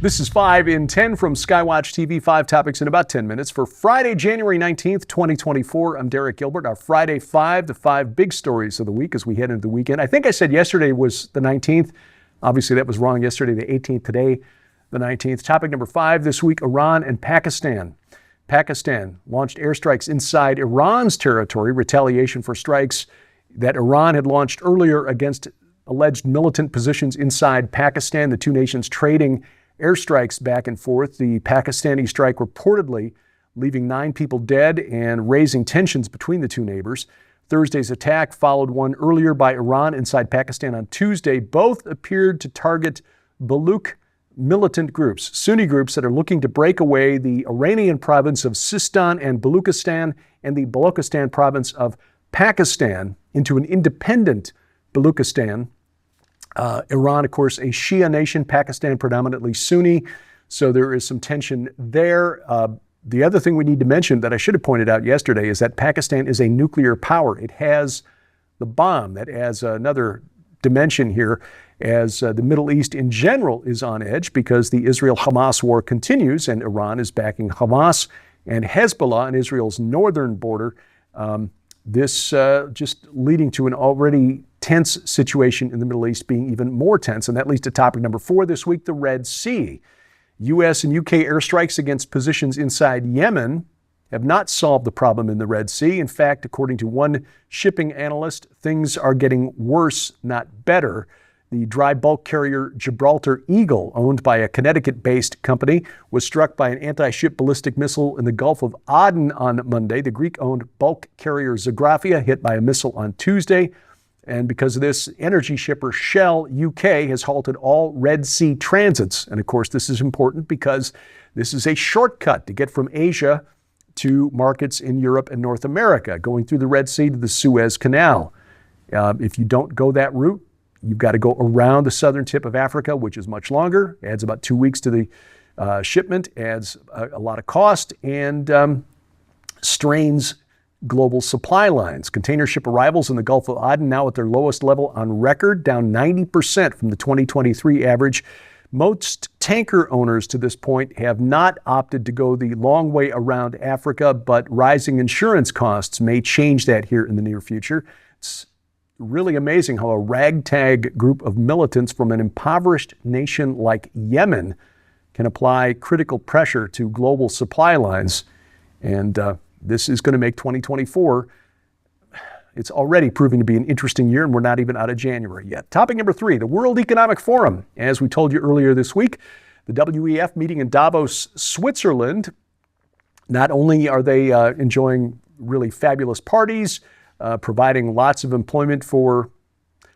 This is 5 in 10 from Skywatch TV, 5 topics in about 10 minutes. For Friday, January 19th, 2024, I'm Derek Gilbert. Our Friday 5, the 5 big stories of the week as we head into the weekend. I think I said yesterday was the 19th. Obviously, that was wrong. Yesterday, the 18th. Today, the 19th. Topic number 5 this week, Iran and Pakistan. Pakistan launched airstrikes inside Iran's territory, retaliation for strikes that Iran had launched earlier against alleged militant positions inside Pakistan. The two nations trading airstrikes back and forth. The Pakistani strike reportedly leaving 9 people dead and raising tensions between the two neighbors. Thursday's attack followed one earlier by Iran inside Pakistan on Tuesday. Both appeared to target Baluch militant groups, Sunni groups that are looking to break away the Iranian province of Sistan and Baluchistan and the Balochistan province of Pakistan into an independent Baluchistan. Iran, of course, a Shia nation, Pakistan predominantly Sunni, so there is some tension there. The other thing we need to mention that I should have pointed out yesterday is that Pakistan is a nuclear power. It has the bomb. That adds another dimension here as the Middle East in general is on edge because the Israel-Hamas war continues and Iran is backing Hamas and Hezbollah on Israel's northern border. This just leading to an already tense situation in the Middle East being even more tense. And that leads to topic number 4 this week, the Red Sea. U.S. and U.K. airstrikes against positions inside Yemen have not solved the problem in the Red Sea. In fact, according to one shipping analyst, things are getting worse, not better. The dry bulk carrier Gibraltar Eagle, owned by a Connecticut-based company, was struck by an anti-ship ballistic missile in the Gulf of Aden on Monday. The Greek-owned bulk carrier Zagrafia hit by a missile on Tuesday. And because of this, energy shipper Shell UK has halted all Red Sea transits. And of course, this is important because this is a shortcut to get from Asia to markets in Europe and North America, going through the Red Sea to the Suez Canal. If you don't go that route, you've got to go around the southern tip of Africa, which is much longer, adds about 2 weeks to the shipment, adds a lot of cost, and strains global supply lines. Container ship arrivals in the Gulf of Aden now at their lowest level on record, down 90% from the 2023 average. Most tanker owners to this point have not opted to go the long way around Africa, but rising insurance costs may change that here in the near future. It's really amazing how a ragtag group of militants from an impoverished nation like Yemen can apply critical pressure to global supply lines. And this is going to make 2024, it's already proving to be an interesting year, and we're not even out of January yet. Topic number 3, the World Economic Forum. As we told you earlier this week, the WEF meeting in Davos, Switzerland. Not only are they enjoying really fabulous parties, providing lots of employment for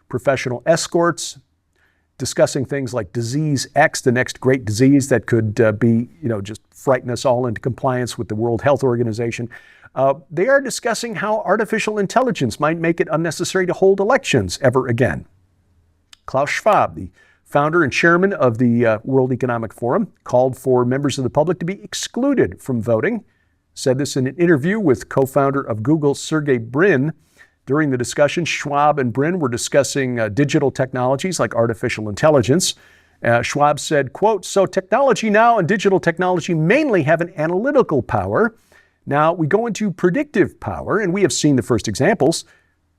professional escorts, discussing things like disease X, the next great disease that could just frighten us all into compliance with the World Health Organization. They are discussing how artificial intelligence might make it unnecessary to hold elections ever again. Klaus Schwab, the founder and chairman of the World Economic Forum, called for members of the public to be excluded from voting. Said this in an interview with co-founder of Google, Sergey Brin. During the discussion, Schwab and Brin were discussing digital technologies like artificial intelligence. Schwab said, quote, "So technology now and digital technology mainly have an analytical power. Now we go into predictive power, and we have seen the first examples."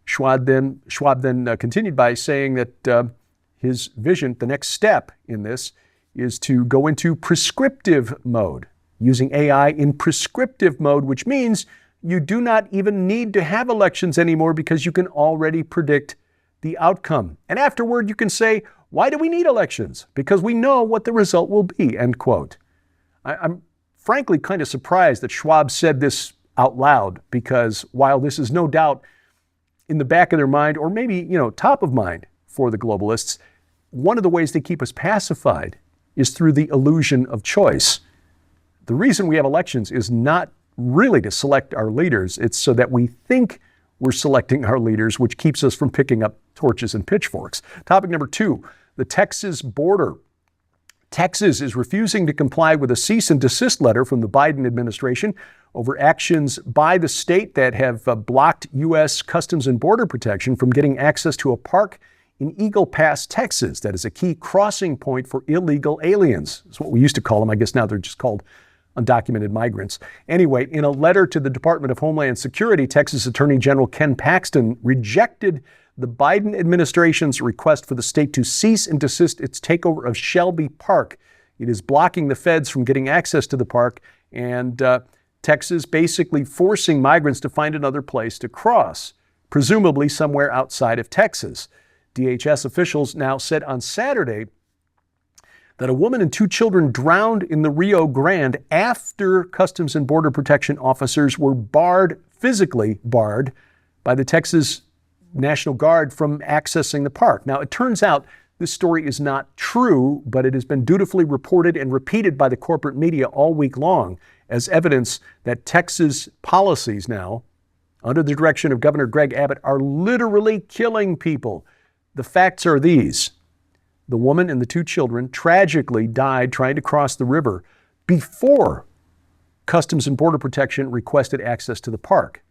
Schwab then continued by saying that his vision, the next step in this, is to go into prescriptive mode, using AI in prescriptive mode, which means you do not even need to have elections anymore because you can already predict the outcome. And afterward, you can say, why do we need elections? Because we know what the result will be, end quote. I'm frankly kind of surprised that Schwab said this out loud, because while this is no doubt in the back of their mind, or maybe, top of mind for the globalists, one of the ways they keep us pacified is through the illusion of choice. The reason we have elections is not really to select our leaders. It's so that we think we're selecting our leaders, which keeps us from picking up torches and pitchforks. Topic number 2, the Texas border. Texas is refusing to comply with a cease-and-desist letter from the Biden administration over actions by the state that have blocked U.S. Customs and Border Protection from getting access to a park in Eagle Pass, Texas. That is a key crossing point for illegal aliens. That's what we used to call them. I guess now they're just called undocumented migrants. Anyway, in a letter to the Department of Homeland Security, Texas Attorney General Ken Paxton rejected the Biden administration's request for the state to cease and desist its takeover of Shelby Park. It is blocking the feds from getting access to the park, and Texas basically forcing migrants to find another place to cross, presumably somewhere outside of Texas. DHS officials now said on Saturday that a woman and 2 children drowned in the Rio Grande after Customs and Border Protection officers were physically barred by the Texas National Guard from accessing the park. Now, it turns out this story is not true, but it has been dutifully reported and repeated by the corporate media all week long as evidence that Texas policies now, under the direction of Governor Greg Abbott, are literally killing people. The facts are these. The woman and the 2 children tragically died trying to cross the river before Customs and Border Protection requested access to the park.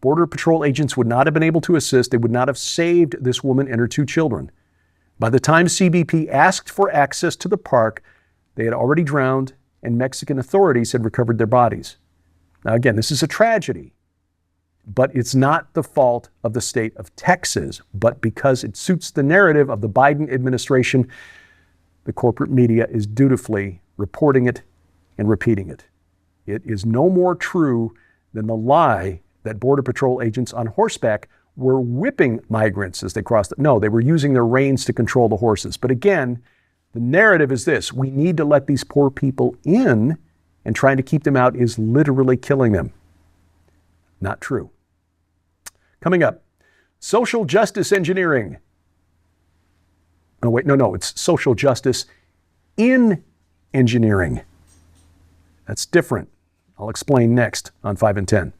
Border Patrol agents would not have been able to assist. They would not have saved this woman and her 2 children. By the time CBP asked for access to the park, they had already drowned and Mexican authorities had recovered their bodies. Now again, this is a tragedy, but it's not the fault of the state of Texas, but because it suits the narrative of the Biden administration, the corporate media is dutifully reporting it and repeating it. It is no more true than the lie that Border Patrol agents on horseback were whipping migrants as they crossed. No, they were using their reins to control the horses. But again, the narrative is this: we need to let these poor people in, and trying to keep them out is literally killing them. Not true. Coming up, social justice engineering. Oh, wait, no, it's social justice in engineering. That's different. I'll explain next on 5 and 10.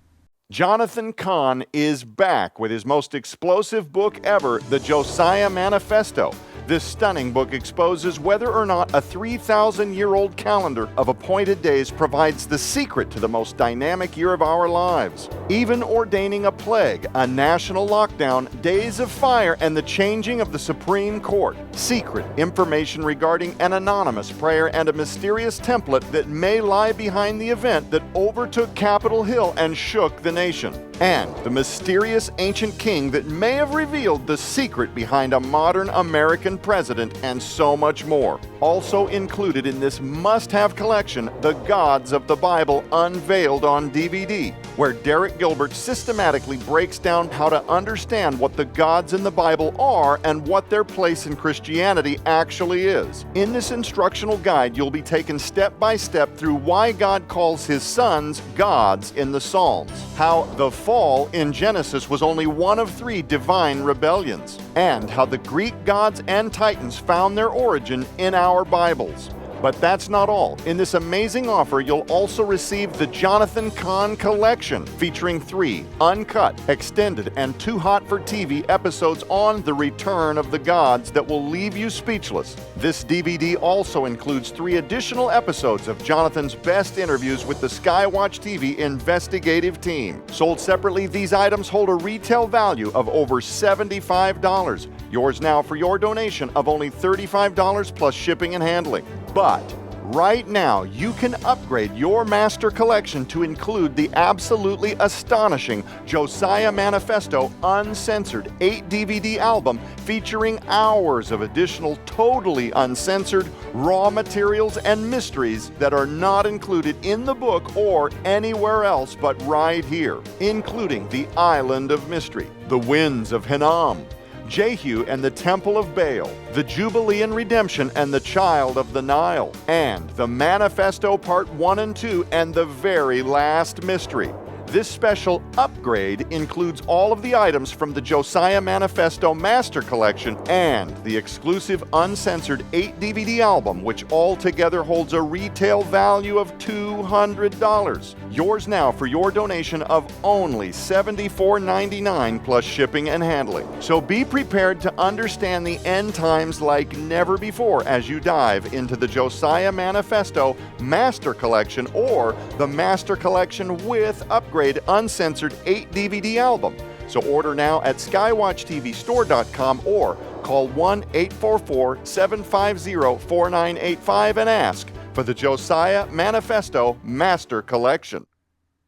Jonathan Cahn is back with his most explosive book ever, The Josiah Manifesto. This stunning book exposes whether or not a 3,000-year-old calendar of appointed days provides the secret to the most dynamic year of our lives. Even ordaining a plague, a national lockdown, days of fire, and the changing of the Supreme Court. Secret information regarding an anonymous prayer and a mysterious template that may lie behind the event that overtook Capitol Hill and shook the nation. And the mysterious ancient king that may have revealed the secret behind a modern American president, and so much more. Also included in this must-have collection, The Gods of the Bible Unveiled on DVD, where Derek Gilbert systematically breaks down how to understand what the gods in the Bible are and what their place in Christianity actually is. In this instructional guide, you'll be taken step by step through why God calls his sons gods in the Psalms, how the fall in Genesis was only one of 3 divine rebellions, and how the Greek gods and titans found their origin in our Bibles. But that's not all. In this amazing offer, you'll also receive the Jonathan Cahn Collection, featuring 3 uncut, extended, and too hot for TV episodes on the return of the gods that will leave you speechless. This DVD also includes 3 additional episodes of Jonathan's best interviews with the Skywatch TV investigative team. Sold separately, these items hold a retail value of over $75. Yours now for your donation of only $35 plus shipping and handling. But right now, you can upgrade your master collection to include the absolutely astonishing Josiah Manifesto Uncensored 8-DVD album featuring hours of additional totally uncensored raw materials and mysteries that are not included in the book or anywhere else but right here, including the Island of Mystery, the Winds of Hinnom, Jehu and the Temple of Baal, the Jubilee and Redemption and the Child of the Nile, and the Manifesto Part 1 and 2 and the very last mystery. This special upgrade includes all of the items from the Josiah Manifesto Master Collection and the exclusive uncensored 8-DVD album, which altogether holds a retail value of $200. Yours now for your donation of only $74.99 plus shipping and handling. So be prepared to understand the end times like never before as you dive into the Josiah Manifesto Master Collection or the Master Collection with upgrade uncensored 8-DVD album. So order now at skywatchtvstore.com or call 1-844-750-4985 and ask for the Josiah Manifesto Master Collection.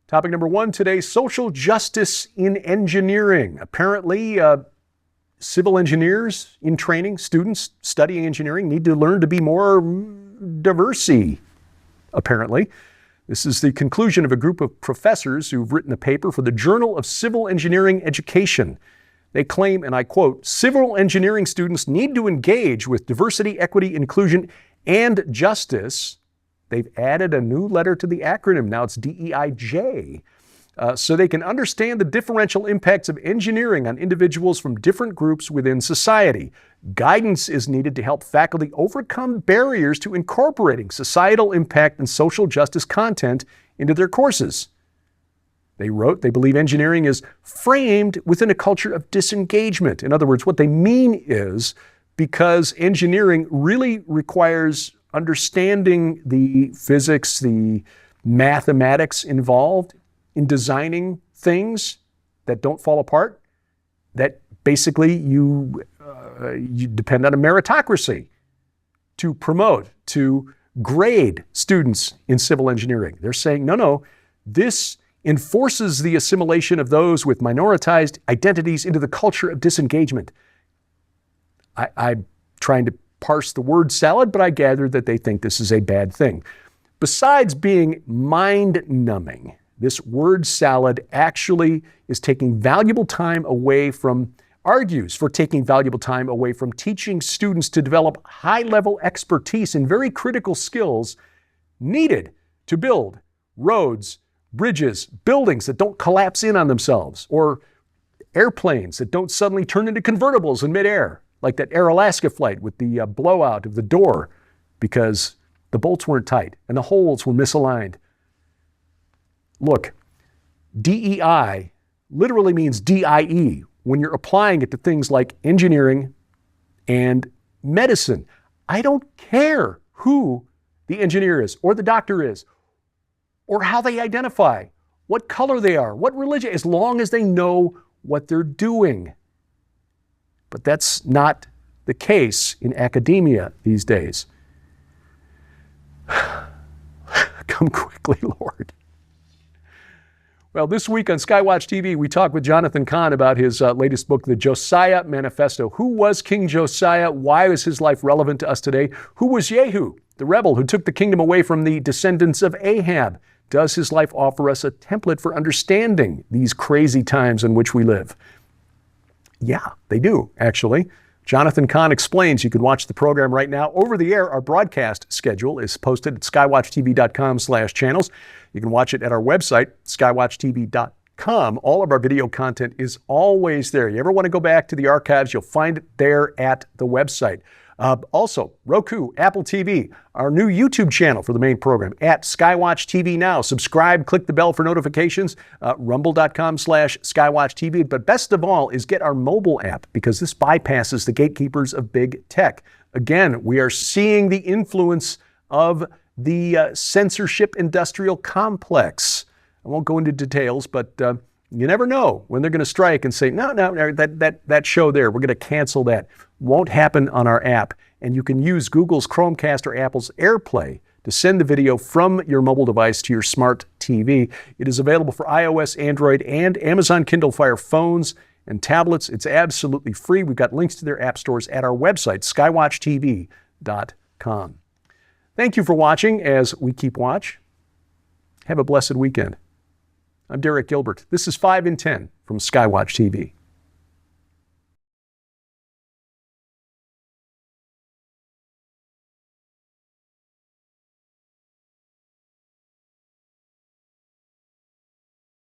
Topic number one today, social justice in engineering. Apparently, civil engineers in training, students studying engineering, need to learn to be more diverse-y, apparently. This is the conclusion of a group of professors who've written a paper for the Journal of Civil Engineering Education. They claim, and I quote, civil engineering students need to engage with diversity, equity, inclusion, and justice. They've added a new letter to the acronym. Now it's DEIJ. So they can understand the differential impacts of engineering on individuals from different groups within society. Guidance is needed to help faculty overcome barriers to incorporating societal impact and social justice content into their courses. They wrote, they believe engineering is framed within a culture of disengagement. In other words, what they mean is because engineering really requires understanding the physics, the mathematics involved in designing things that don't fall apart, that basically you depend on a meritocracy to promote, to grade students in civil engineering. They're saying, no, this enforces the assimilation of those with minoritized identities into the culture of disengagement. I'm trying to parse the word salad, but I gather that they think this is a bad thing. Besides being mind-numbing, this word salad actually is taking valuable time away from, argues for taking valuable time away from teaching students to develop high-level expertise in very critical skills needed to build roads, bridges, buildings that don't collapse in on themselves, or airplanes that don't suddenly turn into convertibles in midair, like that Air Alaska flight with the blowout of the door because the bolts weren't tight and the holes were misaligned. Look, DEI literally means DIE when you're applying it to things like engineering and medicine. I don't care who the engineer is or the doctor is or how they identify, what color they are, what religion, as long as they know what they're doing. But that's not the case in academia these days. Come quickly, Lord. Well, this week on Skywatch TV, we talked with Jonathan Cahn about his latest book, The Josiah Manifesto. Who was King Josiah? Why is his life relevant to us today? Who was Jehu, the rebel who took the kingdom away from the descendants of Ahab? Does his life offer us a template for understanding these crazy times in which we live? Yeah, they do, actually. Jonathan Cahn explains. You can watch the program right now over the air. Our broadcast schedule is posted at skywatchtv.com/channels. You can watch it at our website, skywatchtv.com. All of our video content is always there. You ever want to go back to the archives, you'll find it there at the website. Also, Roku, Apple TV, our new YouTube channel for the main program at Skywatch TV Now. Subscribe, click the bell for notifications, rumble.com/Skywatch TV. But best of all is get our mobile app because this bypasses the gatekeepers of big tech. Again, we are seeing the influence of the censorship industrial complex. I won't go into details, but you never know when they're going to strike and say, no, that show there, we're going to cancel that. Won't happen on our app. And you can use Google's Chromecast or Apple's AirPlay to send the video from your mobile device to your smart TV. It is available for iOS, Android, and Amazon Kindle Fire phones and tablets. It's absolutely free. We've got links to their app stores at our website, skywatchtv.com. Thank you for watching as we keep watch. Have a blessed weekend. I'm Derek Gilbert. This is 5 in 10 from Skywatch TV.